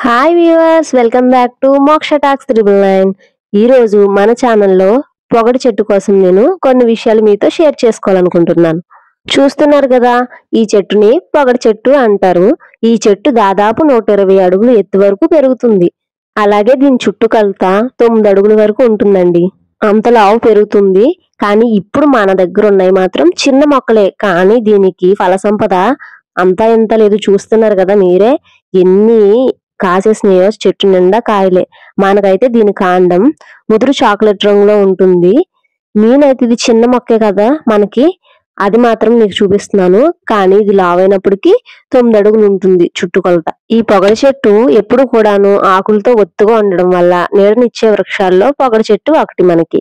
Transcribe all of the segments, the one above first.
Hi viewers, welcome back to మోక్ష talks 999. ఈరోజు మన ఛానల్లో పొగడి చెట్టు కోసం నేను కొన్ని విషయాలు మీతో షేర్ చేసుకోవాలనుకుంటున్నాను. చూస్తున్నారు కదా, ఈ చెట్టుని పొగడి చెట్టు అంటారు. ఈ చెట్టు దాదాపు 120 అడుగులు ఎత్తు వరకు పెరుగుతుంది. అలాగే దీని చుట్టుకొలత 9 అడుగుల వరకు ఉంటుందండి. అంత లావు పెరుగుతుంది. కానీ ఇప్పుడు మన దగ్గర ఉన్నాయి మాత్రం చిన్న మొక్కలే. కానీ దీనికి ఫల సంపద అంతా ఎంత లేదు. చూస్తున్నారు కదా మీరే, ఎన్ని కాసేసినాయో. చెట్టు నిండా కాయలే. మనకైతే దీని కాండం ముదురు చాక్లెట్ రంగులో ఉంటుంది. నేనైతే ఇది చిన్న మొక్కే కదా మనకి, అది మాత్రం మీకు చూపిస్తున్నాను. కానీ ఇది లావైనప్పటికీ 9 అడుగులు ఉంటుంది చుట్టుకొలత. ఈ పొగడి చెట్టు ఎప్పుడు కూడాను ఆకులతో ఒత్తుగా ఉండడం వల్ల నీడనిచ్చే వృక్షాల్లో పొగడి చెట్టు ఒకటి మనకి.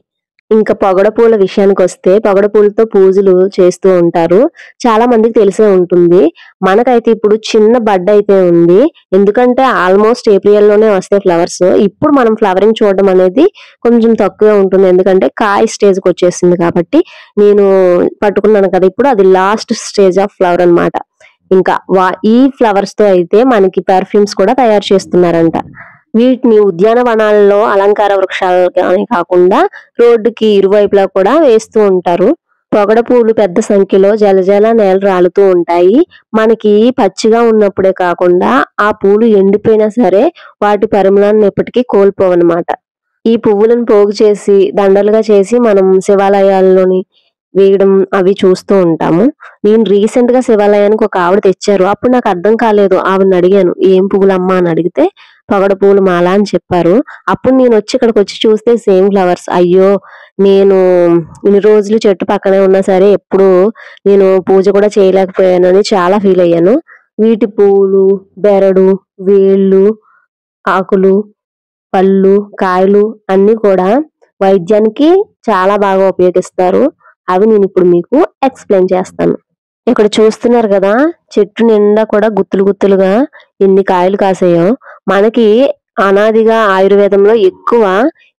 ఇంకా పొగడ పూల విషయానికి వస్తే, పొగడ పూలతో పూజలు చేస్తూ ఉంటారు. చాలా మందికి తెలిసే ఉంటుంది. మనకైతే ఇప్పుడు చిన్న బడ్ అయితే ఉంది. ఎందుకంటే ఆల్మోస్ట్ ఏప్రిల్ లోనే వస్తాయి ఫ్లవర్స్. ఇప్పుడు మనం ఫ్లవరింగ్ చూడడం అనేది కొంచెం తక్కువే ఉంటుంది. ఎందుకంటే కాయ స్టేజ్ కి వచ్చేసింది కాబట్టి. నేను పట్టుకున్నాను కదా ఇప్పుడు, అది లాస్ట్ స్టేజ్ ఆఫ్ ఫ్లవర్ అన్నమాట. ఇంకా ఈ ఫ్లవర్స్ తో అయితే మనకి పర్ఫ్యూమ్స్ కూడా తయారు చేస్తున్నారంట. వీటిని ఉద్యానవనాల్లో అలంకార వృక్షాలు కాకుండా రోడ్డుకి ఇరువైపులా కూడా వేస్తూ ఉంటారు. పొగడ పూలు పెద్ద సంఖ్యలో జలజల నేల రాలుతూ ఉంటాయి. మనకి పచ్చిగా ఉన్నప్పుడే కాకుండా ఆ పూలు ఎండిపోయినా సరే వాటి పరిమళాన్ని ఎప్పటికీ కోల్పోవన్నమాట. ఈ పువ్వులను పోగు చేసి దండలుగా చేసి మనం శివాలయాల్లోని వేయడం అవి చూస్తూ ఉంటాము. నేను రీసెంట్ గా శివాలయానికి ఒక ఆవిడ తెచ్చారు. అప్పుడు నాకు అర్థం కాలేదు. ఆవిడని అడిగాను, ఏం పువ్వులమ్మా అని అడిగితే పొగడ పూలు మాల అని చెప్పారు. అప్పుడు నేను వచ్చి ఇక్కడికి వచ్చి చూస్తే సేమ్ ఫ్లవర్స్. అయ్యో, నేను ఇన్ని రోజులు చెట్టు పక్కనే ఉన్నా సరే ఎప్పుడు నేను పూజ కూడా చేయలేకపోయాను అని చాలా ఫీల్ అయ్యాను. వీటి పూలు, బెరడు, వేళ్ళు, ఆకులు, పళ్ళు, కాయలు అన్ని కూడా వైద్యానికి చాలా బాగా ఉపయోగిస్తారు. అవి నేను ఇప్పుడు మీకు ఎక్స్ప్లెయిన్ చేస్తాను. ఇక్కడ చూస్తున్నారు కదా, చెట్టు నిండా కూడా గుత్తులు గుత్తులుగా ఎన్ని కాయలు కాసాయో. మనకి అనాదిగా ఆయుర్వేదంలో ఎక్కువ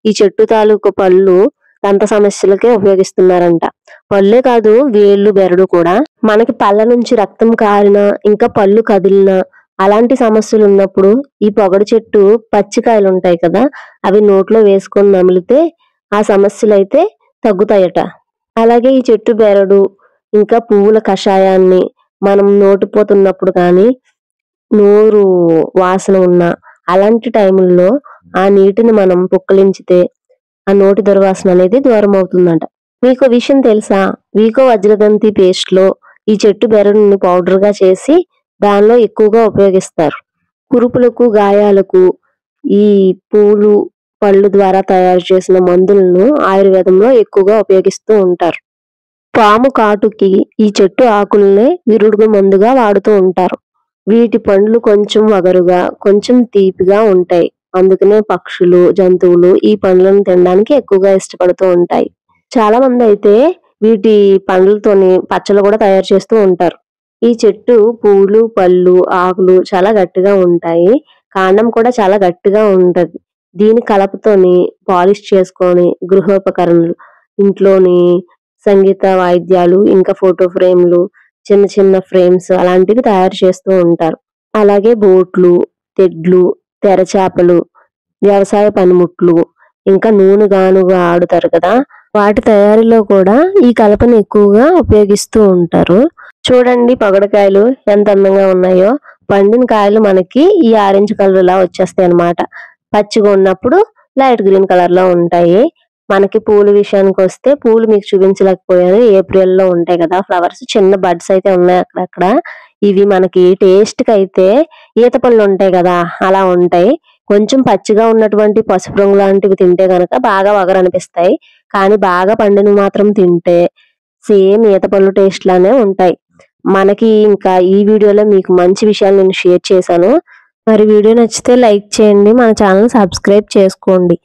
ఈ చెట్టు తాలూకు పళ్ళు దంత సమస్యలకే ఉపయోగిస్తున్నారంట. పళ్ళే కాదు, వేళ్ళు, బెరడు కూడా. మనకి పళ్ళ నుంచి రక్తం కారినా, ఇంకా పళ్ళు కదిలినా, అలాంటి సమస్యలు ఉన్నప్పుడు ఈ పొగడి చెట్టు పచ్చికాయలు ఉంటాయి కదా, అవి నోట్లో వేసుకొని నమిలితే ఆ సమస్యలు అయితే తగ్గుతాయట. అలాగే ఈ చెట్టు బెరడు ఇంకా పువ్వుల కషాయాన్ని మనం నోటిపోతున్నప్పుడు కానీ, నోరు వాసన ఉన్న అలాంటి టైముల్లో ఆ నీటిని మనం పుక్కలించితే ఆ నోటి దుర్వాసన అనేది దూరం అవుతుందంట. మీకు విషయం తెలుసా, వీకో వజ్రదంతి పేస్ట్ లో ఈ చెట్టు బెరడుని పౌడర్ గా చేసి దానిలో ఎక్కువగా ఉపయోగిస్తారు. కురుపులకు, గాయాలకు ఈ పూలు, పళ్ళు ద్వారా తయారు చేసిన మందులను ఆయుర్వేదంలో ఎక్కువగా ఉపయోగిస్తూ ఉంటారు. పాము కాటుకి ఈ చెట్టు ఆకుల్ని విరుగుడు మందుగా వాడుతూ ఉంటారు. వీటి పండ్లు కొంచెం వగరుగా, కొంచెం తీపిగా ఉంటాయి. అందుకనే పక్షులు, జంతువులు ఈ పండ్లను తినడానికి ఎక్కువగా ఇష్టపడుతూ ఉంటాయి. చాలా మంది అయితే వీటి పండ్లతోని పచ్చళ్ళు కూడా తయారు చేస్తూ ఉంటారు. ఈ చెట్టు పూలు, పళ్ళు, ఆకులు చాలా గట్టిగా ఉంటాయి. కాండం కూడా చాలా గట్టిగా ఉంటది. దీని కలపతోని పాలిష్ చేసుకొని గృహోపకరణలు, ఇంట్లోని సంగీత వాయిద్యాలు, ఇంకా ఫోటో ఫ్రేమ్లు, చిన్న చిన్న ఫ్రేమ్స్ అలాంటివి తయారు చేస్తూ ఉంటారు. అలాగే బోట్లు, తెడ్లు, తెరచాపలు, వ్యవసాయ పనిముట్లు, ఇంకా నూనె గానుగా ఆడుతారు కదా, వాటి తయారీలో కూడా ఈ కలపను ఎక్కువగా ఉపయోగిస్తూ ఉంటారు. చూడండి పొగడకాయలు ఎంత అందంగా ఉన్నాయో. పండిన కాయలు మనకి ఈ ఆరెంజ్ కలర్ లా వచ్చేస్తాయి అన్నమాట. పచ్చిగా ఉన్నప్పుడు లైట్ గ్రీన్ కలర్ లో ఉంటాయి. మనకి పూల విషయానికి వస్తే, పూలు మీకు చూపించలేకపోయాను. ఏప్రిల్ లో ఉంటాయి కదా ఫ్లవర్స్, చిన్న బడ్స్ అయితే ఉన్నాయి అక్కడక్కడ. ఇవి మనకి టేస్ట్ కి అయితే ఈత పళ్ళు ఉంటాయి కదా అలా ఉంటాయి. కొంచెం పచ్చిగా ఉన్నటువంటి పసుపు రంగు లాంటివి తింటే గనక బాగా వగరు అనిపిస్తాయి. కానీ బాగా పండిన మాత్రం తింటే సేమ్ ఈత పళ్ళు టేస్ట్ లానే ఉంటాయి మనకి. ఇంకా ఈ వీడియోలో మీకు మంచి విషయాలు నేను షేర్ చేశాను. మరి వీడియో నచ్చితే లైక్ చేయండి, మన ఛానల్ సబ్స్క్రైబ్ చేసుకోండి.